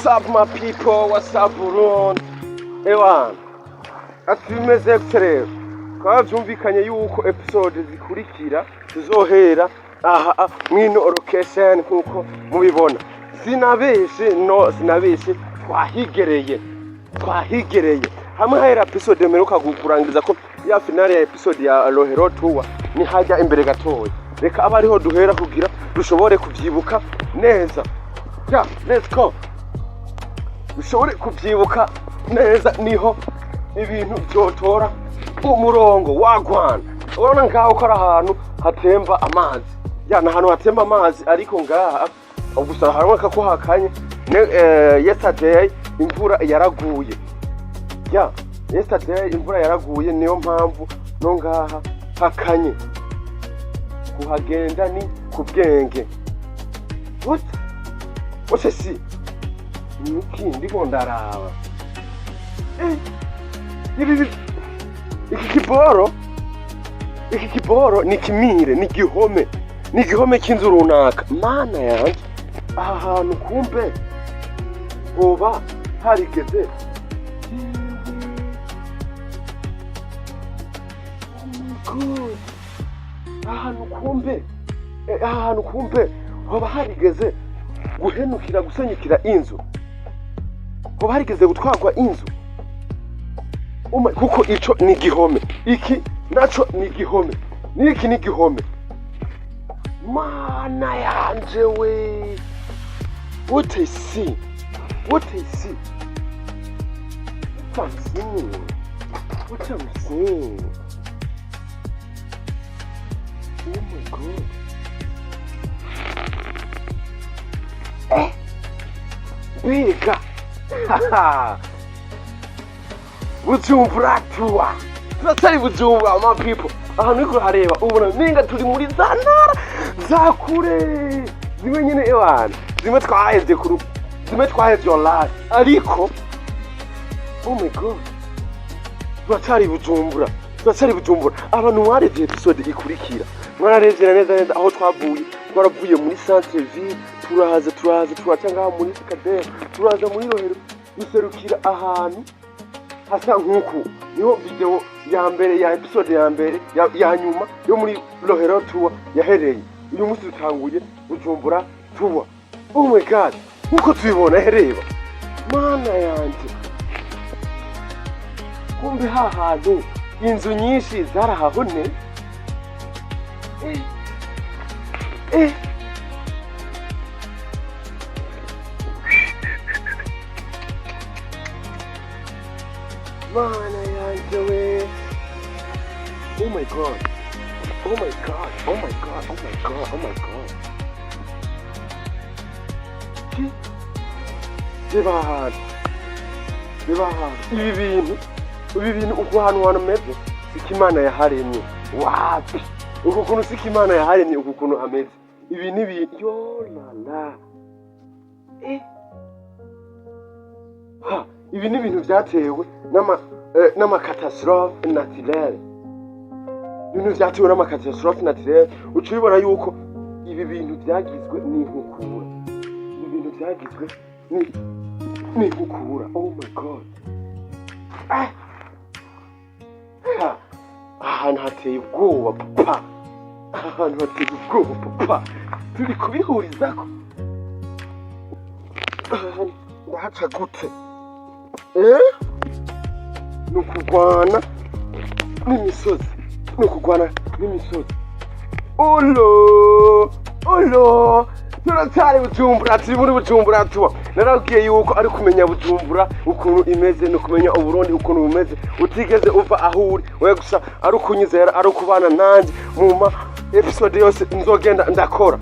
What's up my people? What's up Burundi? Ewan. Atumeze rero. Twavyumvikanye yuko episode zikurikira tuzohera aha mwino location nkuko mubibona. Sinabeshe twahigereye. Hamwe hahera episode meruka kurangiza ko ya finale ya episode ya Rohero Tour ni hajya imbere gatoya. Reka abariho duhera kugira dushobore kuvyibuka neza. Yeah, let's go. Dushobore kuvyibuka neza niho ibintu byotora umurongo wagwana. Urabona ngaho ko ari ahantu hatemba amazi. Ya ahantu hatemba amazi ariko ngaha gusa haraboneka ko hakanye. Yesterday imvura yaraguye. Ya yesterday imvura yaraguye niyo mpamvu no ngaha hakanye. Kuhagenda ni kubwenge. What's ese? Niki ndiko ndaraba. Iki kiboro ni kimire, ni gihome. Ni gihome cy'inzu runaka. Mana yanje. Aha hantu kumbe hoba harigeze. Good. Ahantu kumbe hoba harigeze guhenukira gusenyukira inzu. Hoba harigeze gutwagwa inzu. Kuko ico ni gihome. Iki naco ni gihome. Niki ni gihome. Mana yanje we. What I see. What I'm seeing. Oh my God. Biga. Bujumbura Tour. Turatari Bujumbura my people. Aha niko hareba ubona ninga turi muri zanara zakure. Zimwe nyine ewana. Zimwe twaheze online. Ariko oh my God. Turatari Bujumbura. Abantu mwarevye episode ikurikira. Mwararevye neza aho twaravuye muri centre ville. Turaza ngaha muri Scenic, turaza muri Rohero duserukira ahantu hasa nkuko niho video ya mbere ya episode ya mbere ya nyuma yo muri Rohero Tour yahereye. Uyu munsi dutanguye Bujumbura Tour. Oh my God, nkuko tubibona hereba. Mana yanje. Kumbe hahantu inzu nyinshi zarahahone. Mana yanje we. Oh my God. Ibi bintu uko hano meze ikimana yaharemye. Wapi. Uko kuntu sikimana yaharemye uko kuntu ameze. Ibi ni yo lala. Ibi ni ibintu byatewe n'ama catastrophe naturelle. Ibintu byatewe n'ama catastrophe naturelle. Ucibona yuko ibi bintu byagizwe n'inkukura. Oh my God. Ahantu hateye ubwoba papa. Turi kubihurizako. Ndahaca gute? Nukugwana n'imisozi. Olo. Turatari Bujumbura, turi muri Bujumbura Tour. Narabwiye yuko ari kumenya Bujumbura ukuntu imeze no kumenya Uburundi ukuntu bumeze. Utigeze uva ahuri, we gusa ari kunyizera ari kubana nanjye mu episode yose nzogenda ndakora.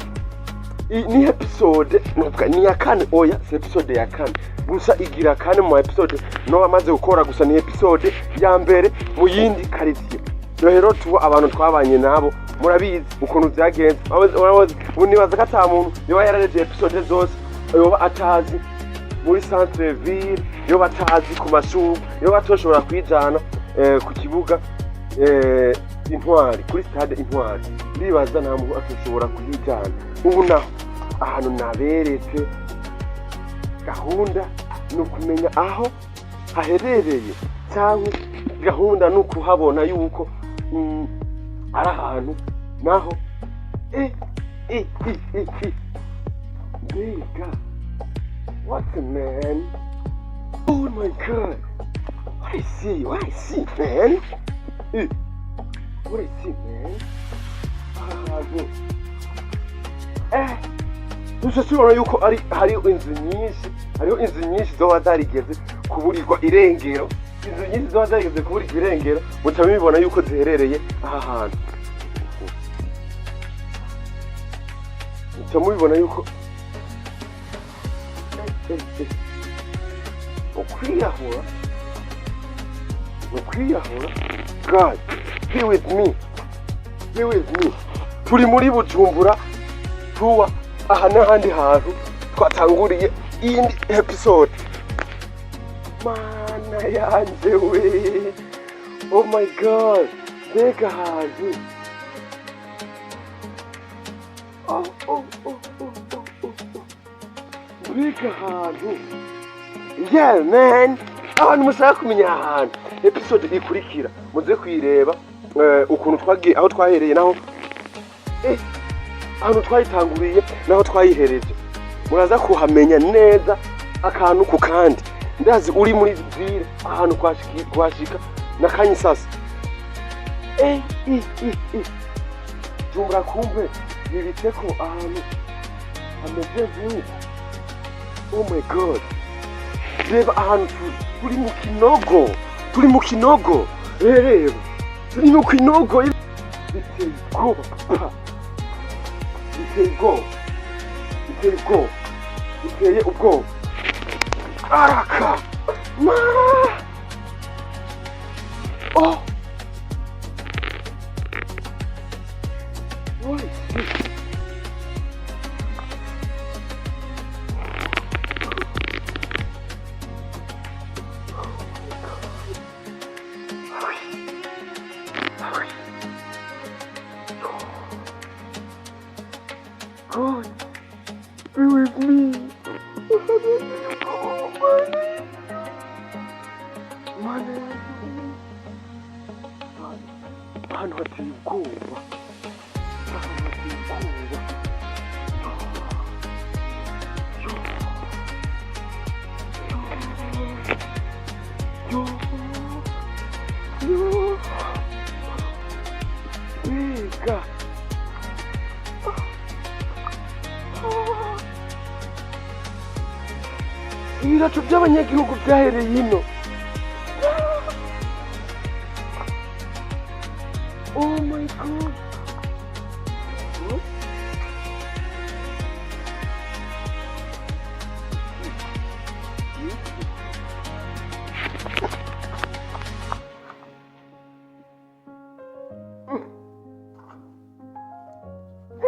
Ni episode ni ya kane oya, si episode ya kane. Gusa igira kane mu episode no amaze gukora gusa ni episode ya mbere mu yindi quartier. Rohero Tour abantu twabanye nabo murabizi ukuntu byagenze. Unibaza ko ata muntu yoba yarareje episode zose yoba atazi muri centre ville, yoba atazi ku mashuri, yoba atoshobora kwijana ku kibuga Intwari, kuri stade Intwari. Ndibaza nta muntu atoshobora kuyijana. Ubu naho ahantu naberetse gahunda ni ukumenya aho haherereye cyangwa gahunda ni ukuhabona yuko ari ahantu naho mbega what man, oh my god, what I see man, what I see man, ahantu gusa tubona yuko hariho inzu nyinshi zoba zarigeze kuburirwa irengero, inzu nyinshi zoba zarigeze kuburirwa irengero, muca mubibona yuko ziherereye aha hantu, muca mubibona yuko ukwiyahura. God, be with me, turi muri Bujumbura Tour, aha n'ahandi hantu twatanguriye iyindi episode. Mana yanje we, oh my god, mbega ahantu, mbega ahantu, yeah man, abantu mushaka kumenya ahantu, episode ikurikira muze kuyireba ukuntu twagiye, aho twahereye naho ahantu twayitanguriye naho twayihereje, muraza kuhamenya neza akantu ku kandi. Ndazi uri muri ville ahantu kwashika nakanye sasa Bujumbura kumbe bibitse ko ahantu hameze neza. Oh my god, reba ahantu turi mu kinogo, reba turi mu kinogo, biteye ubwoba araka ma what is this? God, be with me. Ahantu hateye ubwoba. Mbega ibiraco by'abanyagihugu byahereye ino. Oh my god.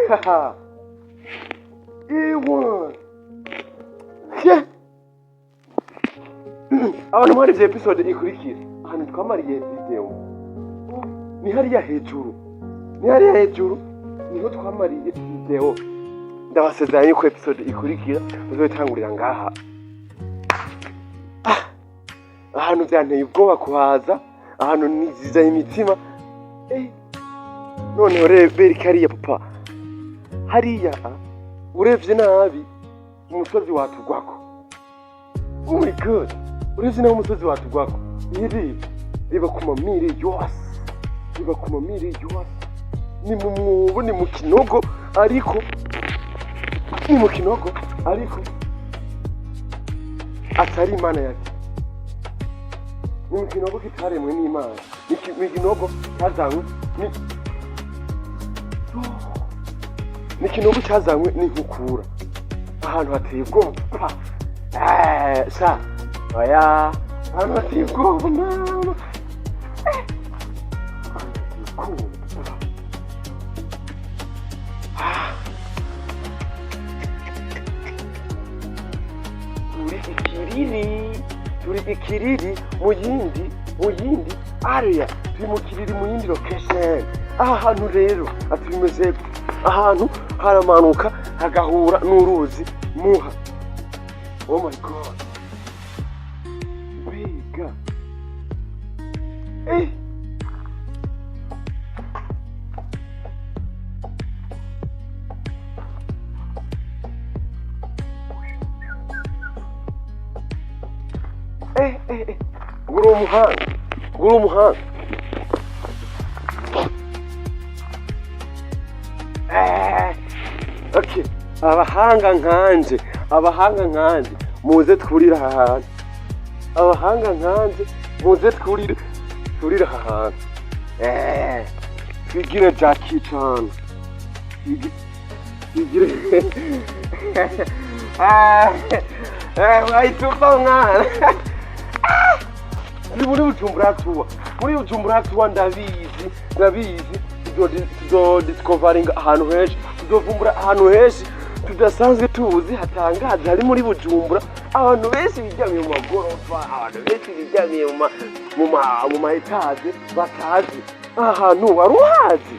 Haha. Ewan. Yeah. Abantu muri iyi episode ikurikira ahantu twamariye video ni hariya hejuru, niho twamariye video. Ndabasezeranya yuko episode ikurikira uzotangurira ngaha. Ahantu byanteye ubwoba kuhaza, ahantu nizizaye imitima. Noneho rebe kariya papa, hariya urevye nabi umusozi watugwako. Oh my god, urevye nabi umusozi watugwako. Reba kumamire yose, ni mu mwobo, ni mu kinogo ariko atari Imana yake. Ni mu kinogo kitaremwe n'Imana, ni kinogo cyazanywe ni kinogo cyazanywe n'inkukura. Ahantu hateye ubwoba. Oya, ahantu hateye ubwoba mama. Turi ikiriri mu yindi area, turi mu kiriri mu yindi location. Aha hantu rero atumeze ahantu haramanuka hagahura n'uruzi muha. Oh my god. Big. Eh. Nguru umuhanga. Okay. Abahanga nkanje muze twurira aha hantu. Abahanga nkanje muze twurira aha hantu. Twigire Jackie Chan. Twigire wahitupa mwana. Ni muri Bujumbura Tour. Muri Bujumbura Tour ndabizi discovering ahantu henshi, tuzovumbura ahantu henshi tudasanzwe tuzi hatangaje hari muri Bujumbura. Abantu benshi bijyamiye mu magorofa, abantu benshi bijyamiye mu ma etage batazi. Ahantu waruhazi.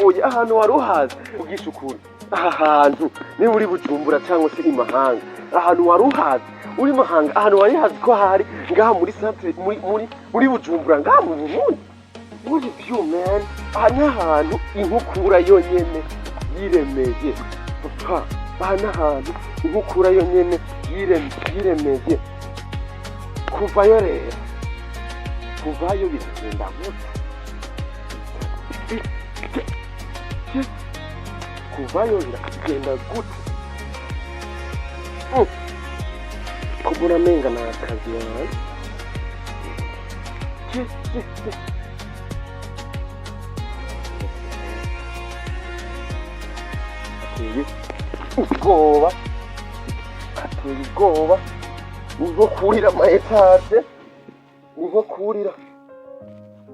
Oya, ahantu waruhazi ugisha ukuri. Ahantu ni muri Bujumbura cyangwa se imahanga. Ahantu waruhazi uri mahanga, ahantu wari hazi ko hari ngaha muri centre muri Bujumbura ngaha mu Burundi. What is you man? Ahantu inkukura yonyene yiremeye. Papa, ahantu inkukura yonyene yiremeye. Kuvayo rero. Kuvayo bitagenda gute? Kuvayo biragenda gute? Kubura menga na kazi yawe. Ateye ubwoba niho kurira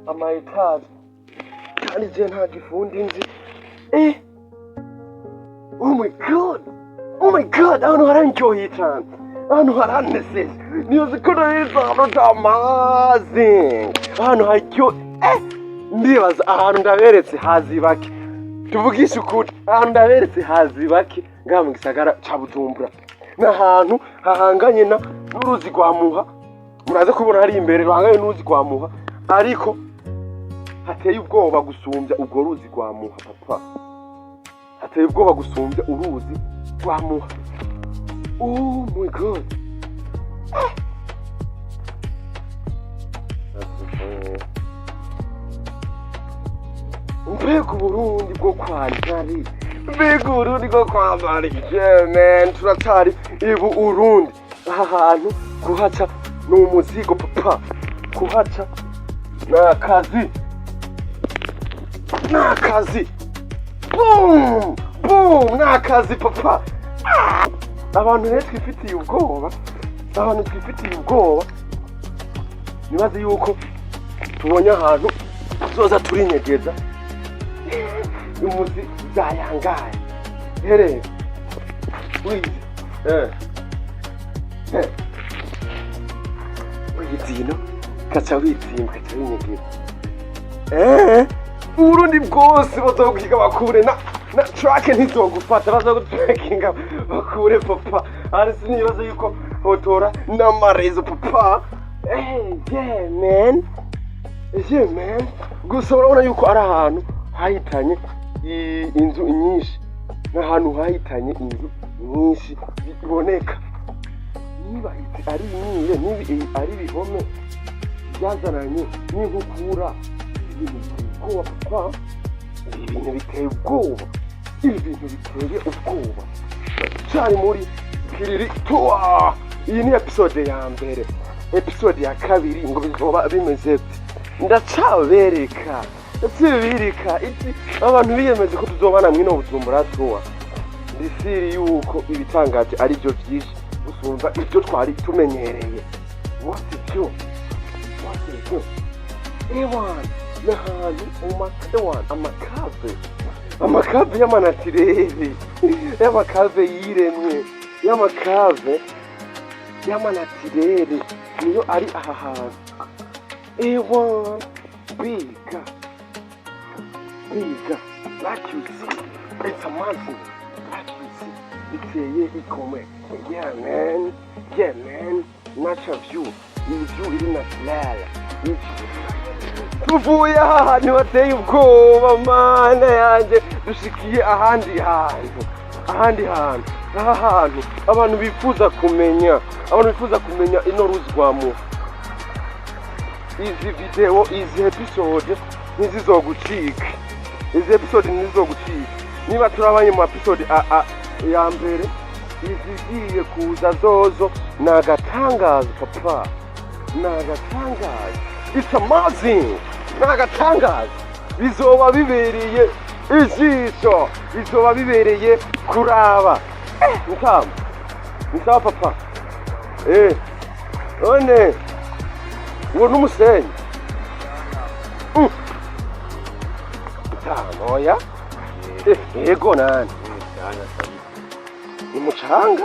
ama etage, kandi je nta gifundi nzi. Oh my god, ahantu haranyoheye cyane, ahantu haranesese, niyoze ko neza amazi, ahantu haryo. Ndibaza ahantu ndaberetse hazi bake, tuvugisha ukuri, ahantu ndaberetse hazi bake ngaha mu gisagara ca Bujumbura. N'ahantu hahanganye n'uruzi rwa Muha, muraze kubona hari imbere ruhanganye n'uruzi rwa Muha, ariko hateye ubwoba gusumbya urwo ruzi rwa Muha. Papa, hateye ubwoba gusumbya uruzi rwa Muha. Oh my god. Mbega Burundi bwo kwantari, Burundi bwo kwambara man, turatari ibu Burundi. Aha hantu kuhaca ni umuzigo papa, kuhaca n'akazi. Boom, n'akazi papa. Abantu rero twifitiye ubwoba, nibaze yuko tubonye ahantu tuzoza turinyegeza umuzi zayangaye. Here wizi wizino kaca witsimba kaca winyegeza. Burundi bwose bazokwiga bakure na track ntizogufata, bazogutrackinga bakure papa. Ari sinibaza yuko hotora n'amarezo papa. Yeah man, gusa urabona yuko ari ahantu hahitanye inzu nyinshi, n'ahantu hahitanye inzu nyinshi biboneka. Niba ari imyire, niba ari bihome byazananye n'inkukura, ibintu biteye ubwoba papa. Ibintu biteye ubwoba. Cyari muri Kiriri Tour. Iyi ni episode ya mbere. Episode ya kabiri ngo bizoba bimeze ndacabereka. Abantu biyemeje ko tuzobana mwino Bujumbura Tour. Ndisiri yuko ibitangaje ari byo byinshi gusumba ibyo twari tumenyereye. What is you? Ewan, n'ahantu amakave y'amanatirere, y'amakave yiremye, y'amakave y'amanatirere niyo ari aha hantu. Ewan, biga, like you see, it's amazing, like you see, iteye ikomeye. Yeah man, natural view, iyi view iri natural. Tuvuye ahantu hateye ubwoba mana yanjye, dushikiye ahandi hantu. Aha hantu abantu bifuza kumenya ino ruzwamo. Izi video, izi episode ntizizogucika. Niba turabanye mu episode ya mbere, izigiye kuza zozo nagatangaza papa. Nagatangaza. It's amazing. Nagatangaza. Bizoba bibereye ijisho. Bizoba bibereye kuraba. Ntamu papa. One. Uwo n'umusenyi. Oya. Yego nani. Ni mucanga.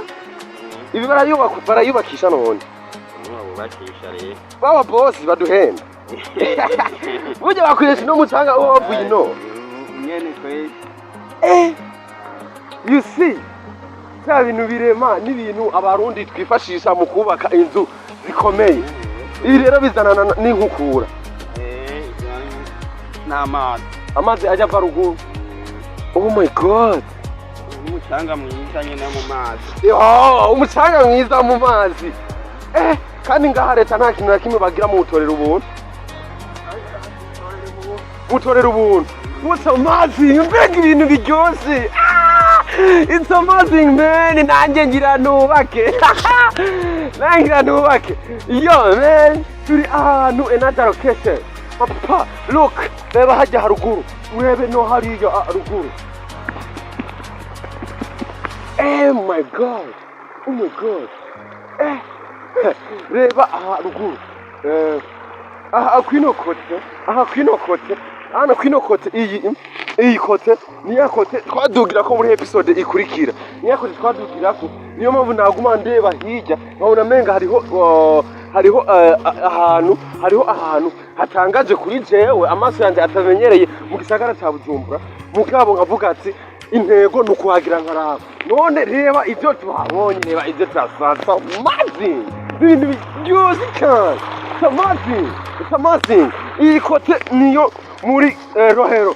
Ibi barayubakisha none. Bakisha rero. Baba boss baduhenda. Burya bakwiriye no mucanga wavuye no. Nyene kwe. You see. Cya bintu birema n'ibintu abarundi twifashisha mu kubaka inzu zikomeye. Ibi rero bizanana n'inkukura. Amazi ajya kwa ruguru. Oh my god. Umucanga mwiza nyene mu mazi. Umucanga mwiza mu mazi. Kandi ngaha leta nta kintu na kimwe bagira mu butorera ubuntu. What's amazing? Mbega ibintu biryoshe. It's amazing man. Nanjye ngira nubake. Yo man, turi ahantu another location. Papa, look, reba hajya haruguru. Urebe no hariya haruguru. Oh my god. Reba haruguru. Aha kwino kote iyi kote niya kote twadugira ko muri episode ikurikira. Niya kote twadugira ko niyo mpamvu naguma ndeba hirya nkabona menga hariho ahantu hatangaje kuri jewe amaso yanjye atamenyereye mu gisagara cya Bujumbura. Mugabo nkavuga ati intego nukuhagira nkaraba. None reba ibyo tuhabonye, reba ibyo twasanze. Amazing. Ibintu byose cyane. It's amazing. Iyi kote niyo muri Rohero.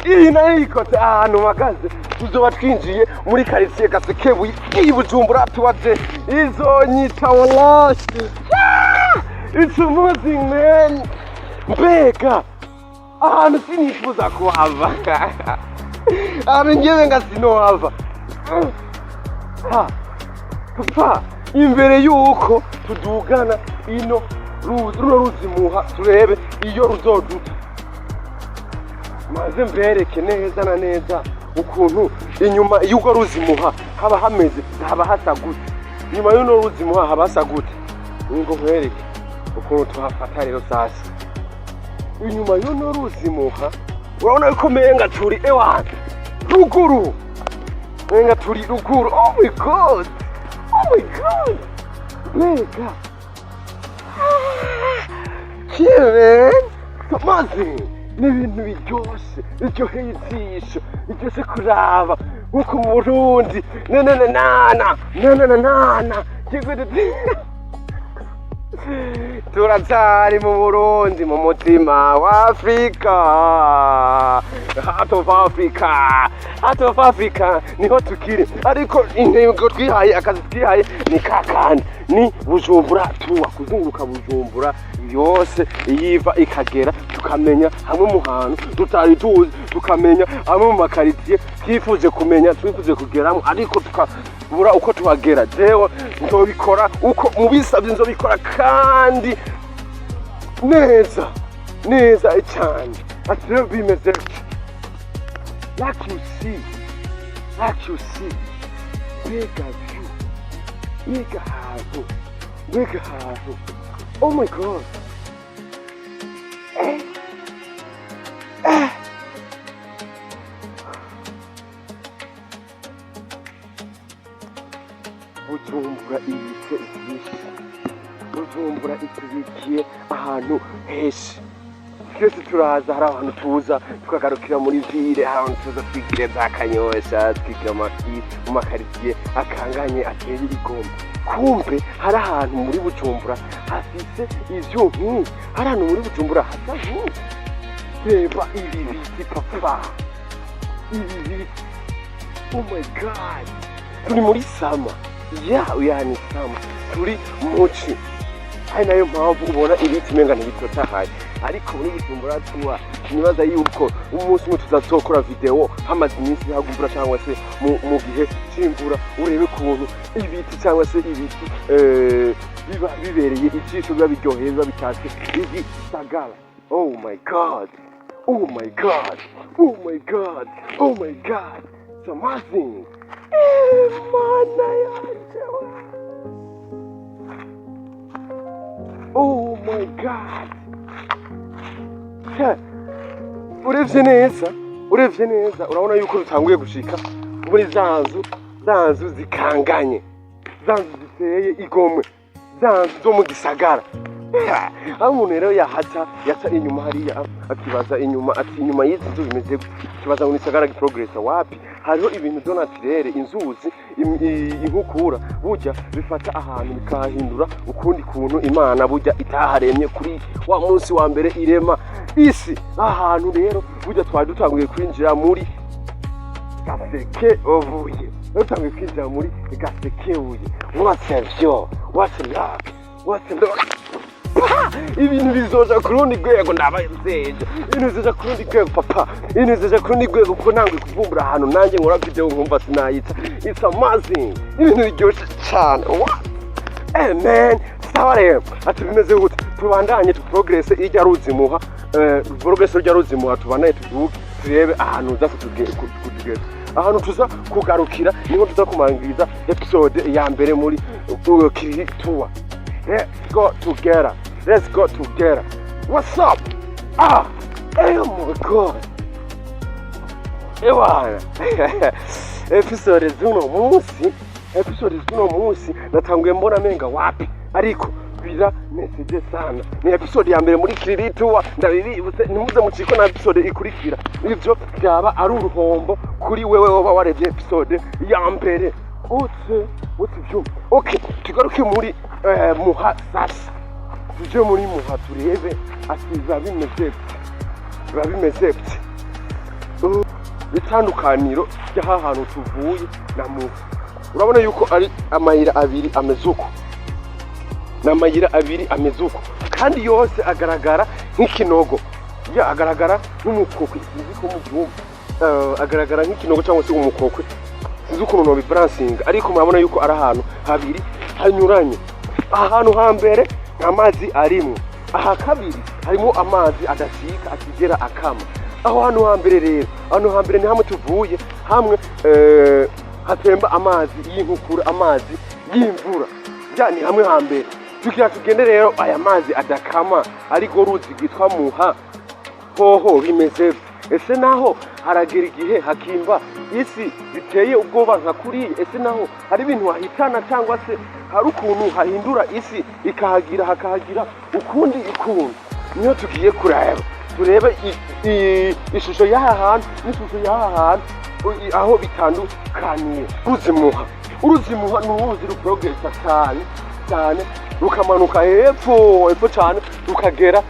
Iyi nayo ikote ahantu magaze. Tuzoba twinjiye muri quartier Gasekebuye iyi Bujumbura tubaze izonyita wallahi. It's amazing man. Mbega ahantu sinifuza kuhava. Ngewe nga sinohava. Papa, imbere yuko tudugana ino ruzimuha turebe iyo ruzoduta. Maze mbereke neza na neza ukuntu inyuma y'uko ruzimuha haba hameze, haba hasa gute. Inyuma y'uno ruzimuha haba hasa gute. Ngo mbereke ukuntu tuhafata rero sasa. Inyuma y'uno ruzimuha urabona ko menga turi ruguru. Menga turi ruguru. Oh my god. Mega. Kire. Amazing. N'ibintu biryoshe. Iryoheye ijisho. Iryoshe kuraba. Nkuko mu Burundi. Na. Turacyari mu Burundi mu mutima wa Afrika. Heart of Africa niho tukiri. Ariko intego twihaye, akazi twihaye ni kakandi. Ni Bujumbura Tour, kuzunguruka Bujumbura yose yiva ikagera, tukamenya hamwe mu hantu tutari tuzi, tukamenya hamwe mu makaritiye twifuje kumenya, twifuze kugeramo, ariko tukabura uko tuhagera. Jewe nzobikora uko mubisabye, nzobikora kandi neza cyane. Atero bimeze like you see. Big hantu. Oh my god. Bujumbura ibitse byinshi. Bujumbura itubikiye ahantu henshi. twese turaza hari abantu tuza tukagarukira muri ville, hari abantu tuza twigire za Kanyosha, twigira mu makaritsiye akanganye ateye igomba. Kumbe hari ahantu muri Bujumbura hafise ivyo nk'ibi, hari ahantu muri Bujumbura hasa nk'ibi. Reba ibi biti papa, ibi biti, oh my god, turi muri sama, yani sama, turi muci. Hari nayo mpamvu ubona ibiti menga ntibitotahaye, ariko muri Bujumbura Tour nibaza yuko umunsi umwe tuzatokora video hamaze iminsi hagumvura cyangwa se mu gihe cy'imvura, urebe kuntu ibiti cyangwa se ibiti biba bibereye ijisho, biba biryoheye, biba bitatse igisagara. Oh my god, oh my god, oh my god, oh my god, it's amazing. Oh my god. Urevye neza urabona yuko rutanguye gushika muri za nzu zikanganye, za nzu ziteye igomwe, za nzu zo mu gisagara. Aho umuntu rero yaca inyuma hariya akibaza inyuma, ati inyuma y'izi nzu bimeze gute, kibaza ngo nisagara giprogressa wapi? Hariho ibintu do naturere, inzuzi, inkukura burya bifata ahantu bikahindura ukundi kuntu Imana burya itaharemye kuri wa munsi wa mbere irema isi. Ahantu rero burya twari dutanguye kwinjira muri gaseke ovuye, dutanguye kwinjira muri gaseke uye. What's love? Ibintu bizoja kurundi rwego ndabazeje, ibintu bizoja kurundi rwego papa, ibintu bizoja kurundi rwego kuko nangwe kuvumbura ahantu nanjye nkora video nkumva sinayita. It's amazing, ibintu biryoshe cyane. Man, sawa rero ati bimeze gute, tubandanye tuprogresse ijya ruzimuha, progresse ijya ruzimuha, tubandanye tuduke turebe ahantu zase kugera, ahantu tuza kugarukira niho tuza kumangiriza episode ya mbere muri Kiriri Tour. Let's go together. Let's go together. What's up? Oh my god. Ewana. Episode z'uno munsi natanguye mbona menga wapi, ariko bira message sana. Ni episode ya mbere muri Kiriri Tour, ndabibibutse nimuze muciko na episode ikurikira. Ivyo byaba ari uruhombo kuri wewe woba warebye episode ya mbere. Okay, tugaruke muri muha sasa. Tuje muri muha turebe asiza bimeze gute. Bitandukaniro y'aha hantu tuvuye na muha. Urabona yuko ari amayira abiri amezuko. N'amayira abiri amezuko. Kandi yose agaragara nk'ikinogo. Ya agaragara nk'umukokwe, iziko mu byumba. Agaragara nk'ikinogo cyangwa se umukokwe. Ukuntu no bibransinga, ariko murabona yuko ari ahantu habiri hanyuranye. Ahantu hambere amazi arimo, aha kabiri harimo amazi adashika akigera akama. Aho hantu hambere rero, ahantu hambere ni hamwe tuvuye, hamwe hatemba amazi y'inkukura, amazi y'imvura. Yani hamwe hambere tukira tugende rero aya mazi adakama ariko ruzi gitwa muha. Hoho bimeze ese naho haragera igihe hakimba isi biteye ubwoba nka kuriye, ese naho hari ibintu wahitana cyangwa se hari ukuntu hahindura isi hakahagira ukundi ikuntu. Niyo tugiye kureba turebe ishusho y'aha hantu n'ishusho y'aha hantu aho bitandukaniye. Uruzimuha ni uruzi ruprogressa cyane rukamanuka hepfo cyane rukagera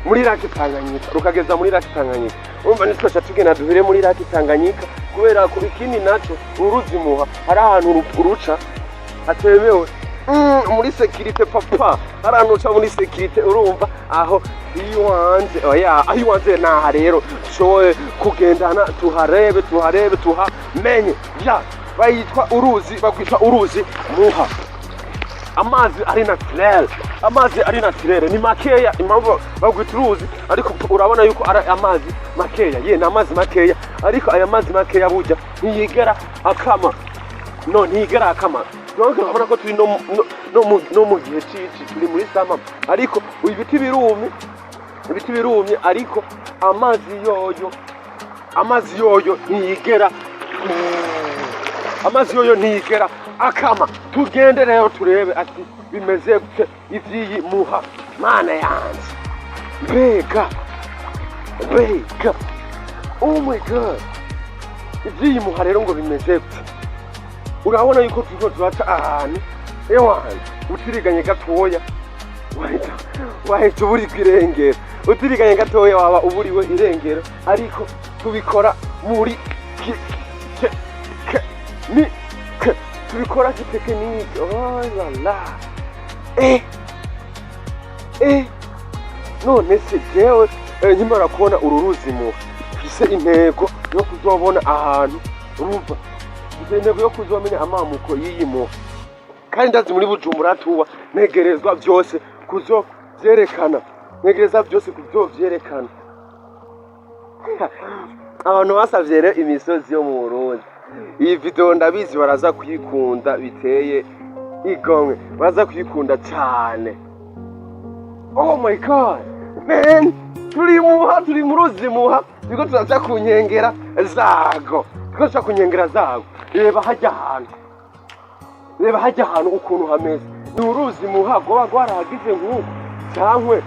muri Lake Tanganyika, rukageza muri Lake Tanganyika. Umva nitwasha tugena duhere muri Lake Tanganyika, kubera ku bikini naco uruzimuha hari ahantu ruca atemewe muri security papa, hari ahantu uca muri security. Urumva aho iwanze naha rero showe kugendana tuharebe tuhamenye. Ya bayitwa uruzi, bagwitwa uruzi muha. Amazi ari naturel, ni makeya, impamvu bagwita uruzi, ariko urabona yuko ari amazi makeya. Ni amazi makeya, ariko aya mazi makeya burya ntiyigera akama. Urabona ko turi no mu gihe cici, turi muri sama, ariko ibiti birumye, ariko amazi yoyo ntiyigera akama. Tugende rero turebe ati bimeze gute ivy'iyi muha. Mana yanje mbega oh my god iby'iyi muha rero ngo bimeze gute urabona yuko turiko turaca ahantu ewana utiriganye gatoya wahita uburi kwirengera utiriganye gatoya waba uburiwe irengero ariko tubikora muri tubikora kitekinike oh la la none se jewe nkimara kubona uru ruzi muha mfise intego yo kuzobona ahantu ruva mfise intego yo kuzomenya amamuko y'iyi muha kandi ndazi muri Bujumbura Tour negerezwa byose kuzovyerekana abantu basavye rero imisozi yo mu Burundi iyi video ndabizi baraza kuyikunda biteye igomwe baraza kuyikunda cyane oh my god man turi mu ruzi muha turiko turaza kunyengera zago reba hajya ahantu ukuntu hameze ni uruzi muha goba gwaragize nk'uko cyankwe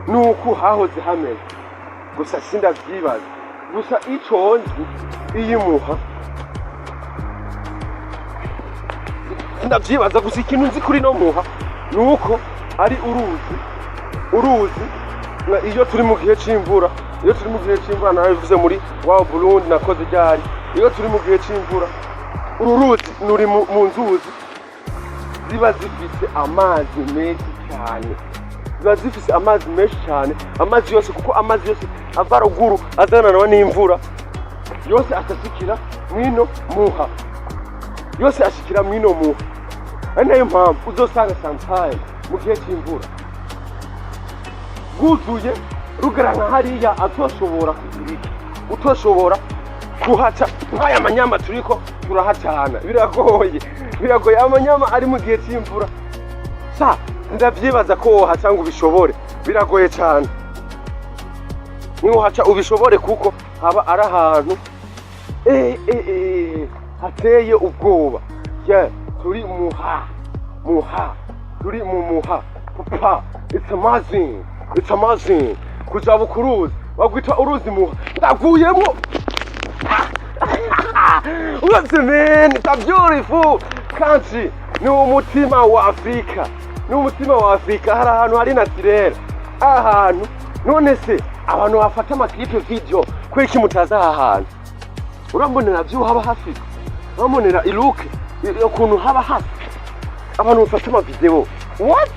nuko hahoze hameze gusa sindavyibaza gusa ico nzi iyi muha sindavyibaza gusa ikintu nzi kuri no muha nuko ari uruzi iyo turi mu gihe c'imvura narabivuze muri wa Burundi nakoze ryari iyo turi mu gihe c'imvura uru ruzi nuri mu nzuzi ziba zifise amazi menshi cyane amazi yose kuko amazi yose ava ruguru azanana n'imvura yose asashikira mwino muha ari nayo mpamvu uzosanga sometime mu gihe cy'imvura rwuzuye rugaranga hariya utoshobora kuhaca nk'aya manyama turiko turahacana biragoye amanyama ari mu gihe cy'imvura ndavyibaza ko wohaca ngo ubishobore biragoye cyane niwohaca ubishobore kuko haba ari ahantu hateye ubwoba turi turi mu muha papa it's amazing kuzaba kuruzi bagwita uruzi muha ndaguyemo What's the man? It's beautiful country. Ni umutima wa Afrika. Hari ahantu hari naturel. Ahantu none se abantu bafata amaklipe video kweki mutaza ahantu. Urambonera byo haba hafi. Urambonera iluke ukuntu haba hafi. Abantu bafata ama video. What?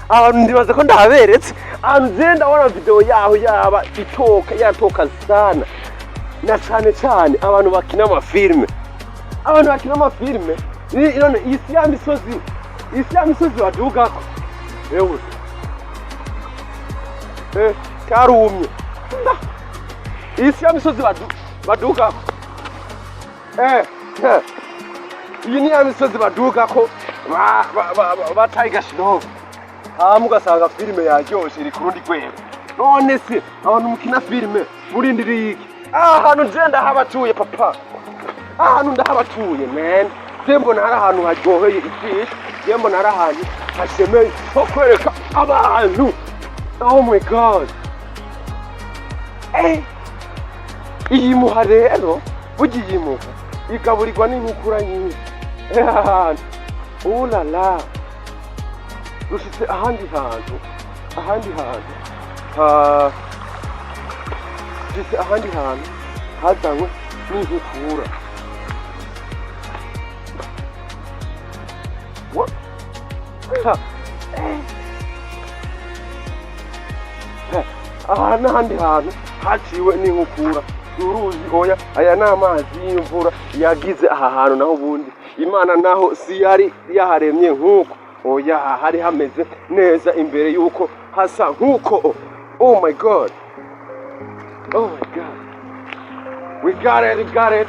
Abantu ndibaza ko ndahaberetse. Abantu zenda wana video yaho yaba yatoka sana. Na cyane abantu bakina amafilme none isi ya misozi badugako ewe karumye isi ya misozi badugako iyi ni ya misozi badugako batayiga shinoho ugasanga filime yaryoshe iri ku rundi rwego none se abantu mukina filime murindiriye iki ahantu ndahabatuye papa ahantu ndahabatuye man mbona hari ahantu haryoheye ijisho mbona hari ahantu hashemeye ho kwereka abantu oh my god iyi muha rero burya iyi muha igaburirwa n'inkukura nyinshi ahantu ulala dushitse ahandi hantu hazanywe n'inkukura aha n'ahandi hantu haciwe n'inkukura uruzi oya aya ni amazi y'imvura yagize aha hantu naho ubundi imana naho si yari yaharemye nk'uko oya hari hameze neza imbere y'uko hasa nk'uko oh my god we got it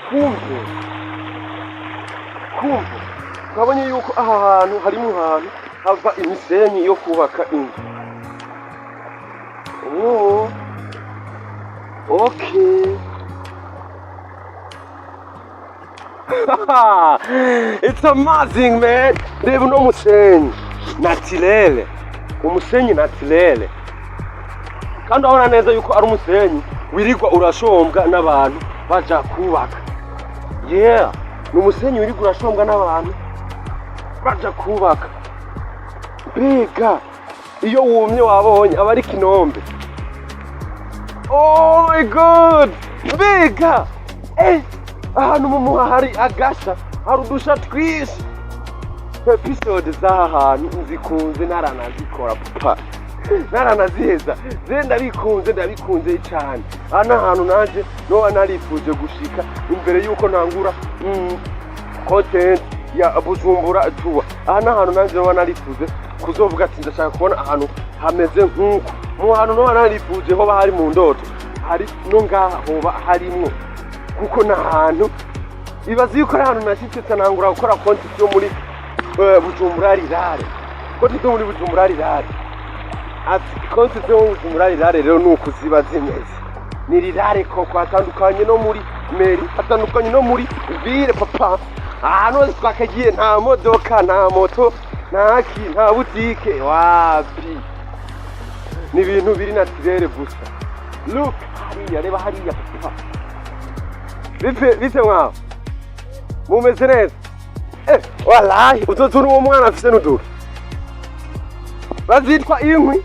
kumve twabonye yuko aha hantu harimo ahantu hava imisenyi yo kubaka inzu okay It's amazing, man. Reba uno musenyi naturel, umusenyi naturel, kandi urabona neza yuko ari umusenyi wirigwa urashombwa n'abantu baja kubaka. Yeah, ni umusenyi wirigwa urashombwa n'abantu baja kubaka. Mbega iyo wumye wabonye aba ari kinombe. Oh my god, mbega ahantu mu muha hari agasha, hari udusha twinshi. Episode z'aha hantu nzikunze naranazikora papa, naranaziheza ndabikunze cyane. Ana hantu naje no narifuje gushika imbere yuko ntangura content ya Bujumbura Tour. Ana hantu naje no narifuje kuzovuga ati ndashaka kubona ahantu hameze nk'uko mu hantu no narifuje hoba hari mu ndoto, hari no ngaha hoba harimwo, kuko na hantu ibazi yuko ari ahantu nashitse ntangura gukora content yo muri Bujumbura rirare. Content yo muri Bujumbura rirare, ati content yo muri Bujumbura rirare rero nuko ziba zimeze. Ni rirare koko, atandukanye no muri meri, atandukanye no muri ville papa. Ahantu twakagiye nta modoka, nta moto, nta butike, wapi. Ni ibintu biri naturel gusa. Look, hariya, reba hariya papa. Bite mwaho? Mumeze neza? Wallahi, utoturu uwo mwana afise n'uduke. Bazitwa inkwi?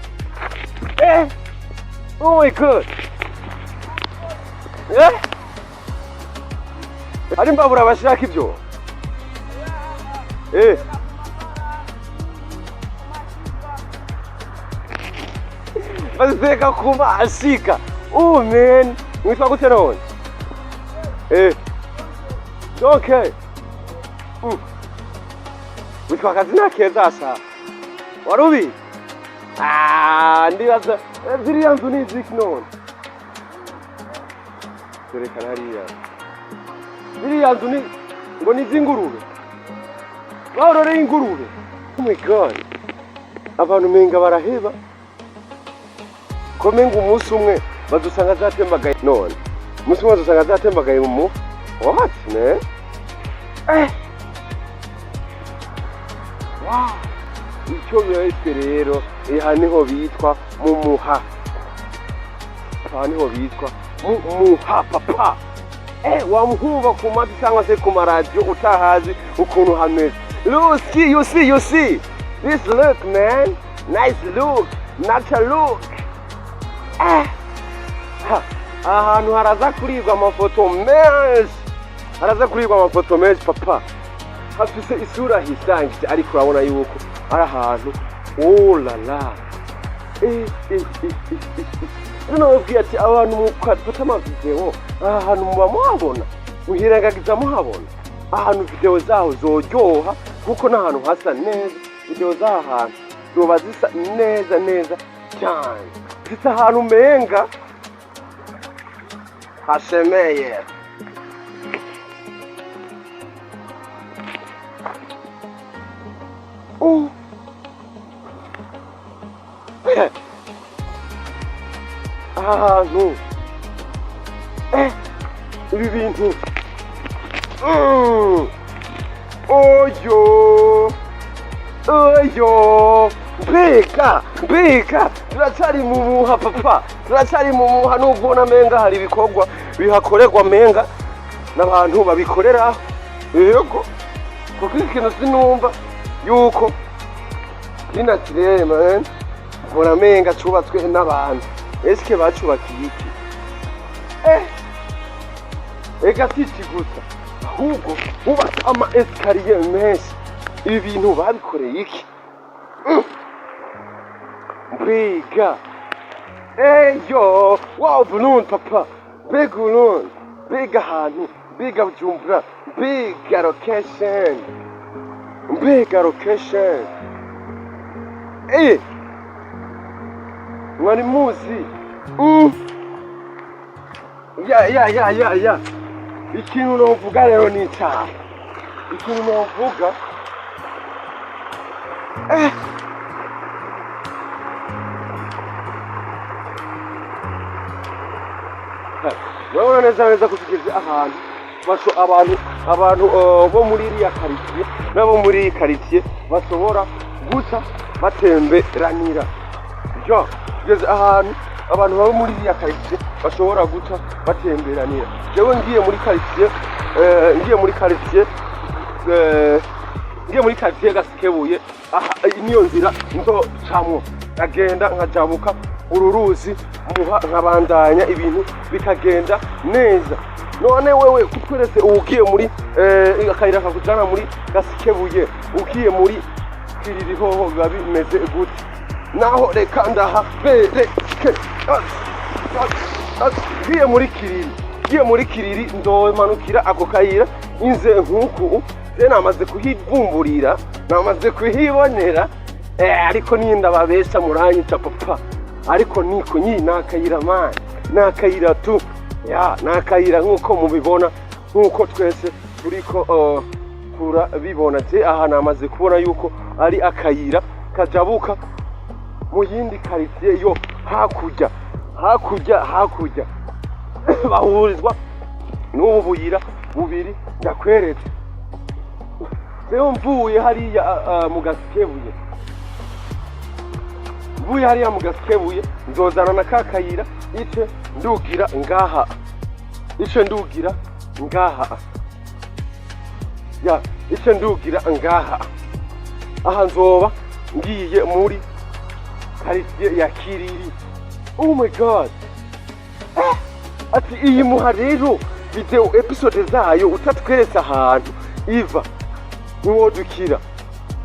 Oh my god. Hari mbabura bashaka ibyo? Baziteka kuba ashika. Oh man, witwa gute none? Okay. Witwa kazina keza asa. Warubi? Ndibaza ziriya nzu ni iziki none. Zerekana hariya. Ziriya nzu ni ngo ni iz'ingurube. Baroreye ingurube. Oh my god. Abantu menga baraheba. Komenga umunsi umwe badusanga zatembagaye none. Umunsi umwe badusanga zatembagaye mu what man? Wow. Icyo byose rero aha niho bitwa mu muha. Aha niho bitwa mu muha papa. Wamuhuba ku mati cyangwa se ku maradiyo utahazi ukuntu hameze. You see. This look, man. Nice look. Natural look. Ahantu haraza kurirwa amafoto menshi. Papa. Hafise isura hisangije ariko urabona yuko ari ahantu. Oh la la. None ati abantu mukafata amavideo ahantu muba muhabona, muhirengagiza muhabona. Ahantu video zaho zoryoha kuko n'ahantu hasa neza. Video z'ahantu zoba zisa neza cyane. Zisa ahantu menga hashemeye. Ahantu ibi bintu oyo mbega turacyari mu muha papa, turacyari mu muha. Nubwo na menga hari ibikorwa bihakorerwa menga n'abantu babikorera. Yego kuko ikintu sinumva yuko ni naturel man. Mbona menga cubatswe n'abantu. Eske bacubakiye iki? Ega siti gusa, ahubwo hubatse ama escalier menshi. Ibi bintu babikoreye iki? Mbega yo, wow Burundi papa, big Burundi, big ahantu, big Bujumbura, big location. Mwari muzi? Ya. Ikintu novuga rero ni icyaha. Ikintu novuga urabona neza kutigeze ahantu abantu bo muri iriya quartier nabo muri iyi quartier bashobora guca batemberanira. Jo tugeze ahantu abantu baba muri iriya quartier bashobora guca batemberanira. Jewe ngiye muri quartier Gasikebuye, niyo nzira nzocamwo agenda nkajabuka ururuzi muha nkabandanya ibintu bikagenda neza. None wewe kutweretse ugiye muri akayira kakujana muri Gasikebuye, ugiye muri Kiriri hoho biba bimeze gute? Naho reka ndahabereke. Ngiye muri Kiriri ndomanukira ako kayira inze nkuku namaze kuhivumburira, namaze kuhibonera, ariko ninda babesha muranyica papa, ariko niko nakayira man, nakayira tu ya nakayira nkuko mubibona, nkuko twese turiko turabibona. Je aha namaze kubona yuko ari akayira kajabuka mu yindi quartier yo hakurya bahurizwa n'ubu buyira bubiri ndakweretse. Rero mvuye hariya mu Gasikebuye, nzozana na kakayira ice ndugira ngaha aha nzoba ngiye muri quartier ya Kiriri. Oh my god, ati iyi muha rero video episode zayo utatweretse ahantu iva niwodukira.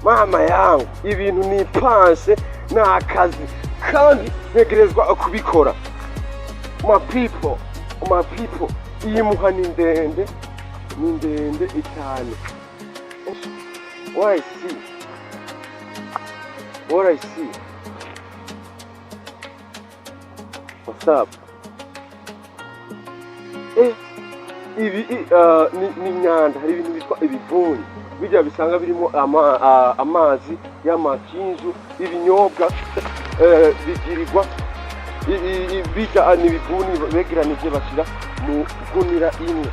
Mama yangu ibintu nipanse n'akazi kandi ntegerezwa kubikora. My people, iyi muha ni ndende cyane. What I see. What's up? Ibi ni nyanda, hari ibintu bitwa ibivuni bijya bisanga birimo amazi y'amakinju, ibinyobwa bigirirwa bijya n'ibivuni begeranije bashira mu gunira imwe.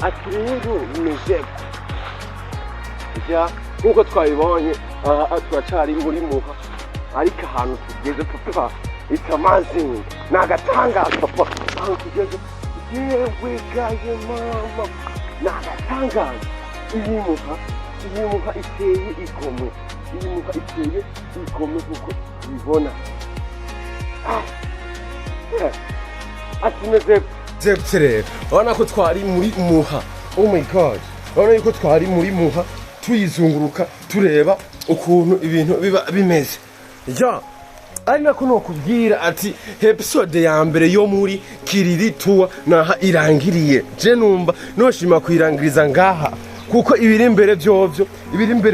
Ati rero bimeze ja nkuko twabibonye turacari muri muha, ariko ahantu tugeze papa it's amazing, nagatangaza papa ahantu tugeze. Yewe gaye mama nagatangaza. Iyi muha iteye igomwe nkuko bibona. Atimeze zeptere urabona ko twari muri muha. Oh my god, urabona ko twari muri muha tuyizunguruka tureba ukuntu ibintu biba bimeze. Ja ari nako nokubwira ati episode ya mbere yo muri Kiriri tour naha irangiriye. Je numva noshima kwirangiriza ngaha kuko ibiri imbere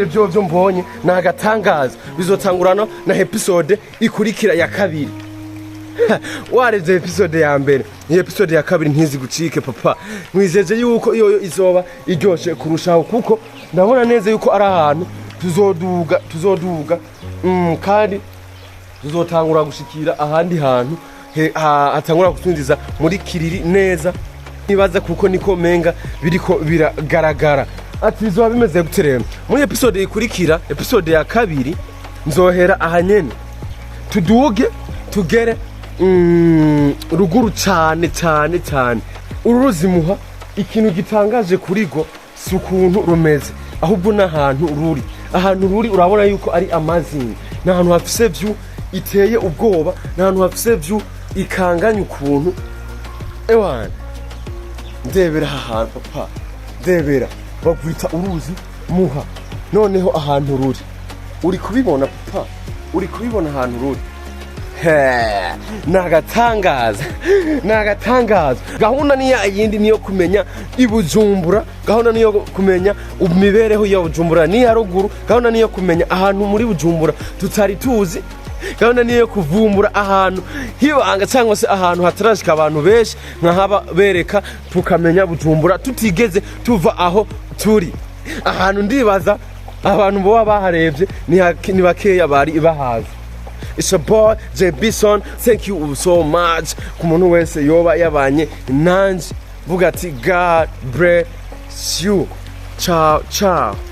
byovyo mbonye nagatangaza. Bizotangurana na episode ikurikira ya kabiri. Wareze episode ya mbere, episode ya kabiri ntizi gucike papa. Mwizeje yuko iyo izoba iryoshe kurushaho kuko ndabona neza yuko ari ahantu tuzoduga kandi tuzotangura gushikira ahandi hantu hatangura gutundiza muri Kiriri neza. Nibaza kuko niko menga biriko biragaragara. Ati bizoba bimeze guterema. Muri episode ikurikira, episode ya kabiri nzohera ahanyene tuduge tugere ruguru cyane. Uruzi muha ikintu gitangaje kuri go si ukuntu rumeze, ahubwo n'ahantu ruri urabona yuko ari amazing. N'ahantu hafise view iteye ubwoba, n'ahantu hafise view ikanganya ukuntu. Ewana ndebera ahantu papa, ndebera bagwita uruzi muha. Noneho ahantu uri kubibona papa, uri kubibona ahantu ruri. Nagatangaza. Gahunda niya yindi niyo kumenya ibujumbura, gahunda niyo kumenya imibereho ya Bujumbura ni ya ruguru, gahunda niyo kumenya ahantu muri Bujumbura tutari tuzi, gahunda niyo kuvumbura ahantu hibanga cyangwa se ahantu hatarashika abantu benshi nkahaba bereka tukamenya Bujumbura tutigeze tuva aho turi. Ahantu ndibaza abantu bo baharebye ni bakeya bari bahaza. It's a boy JB son. Thank you so much ku muntu wese yoba yabanye nanje. Vuga ati God ciao ciao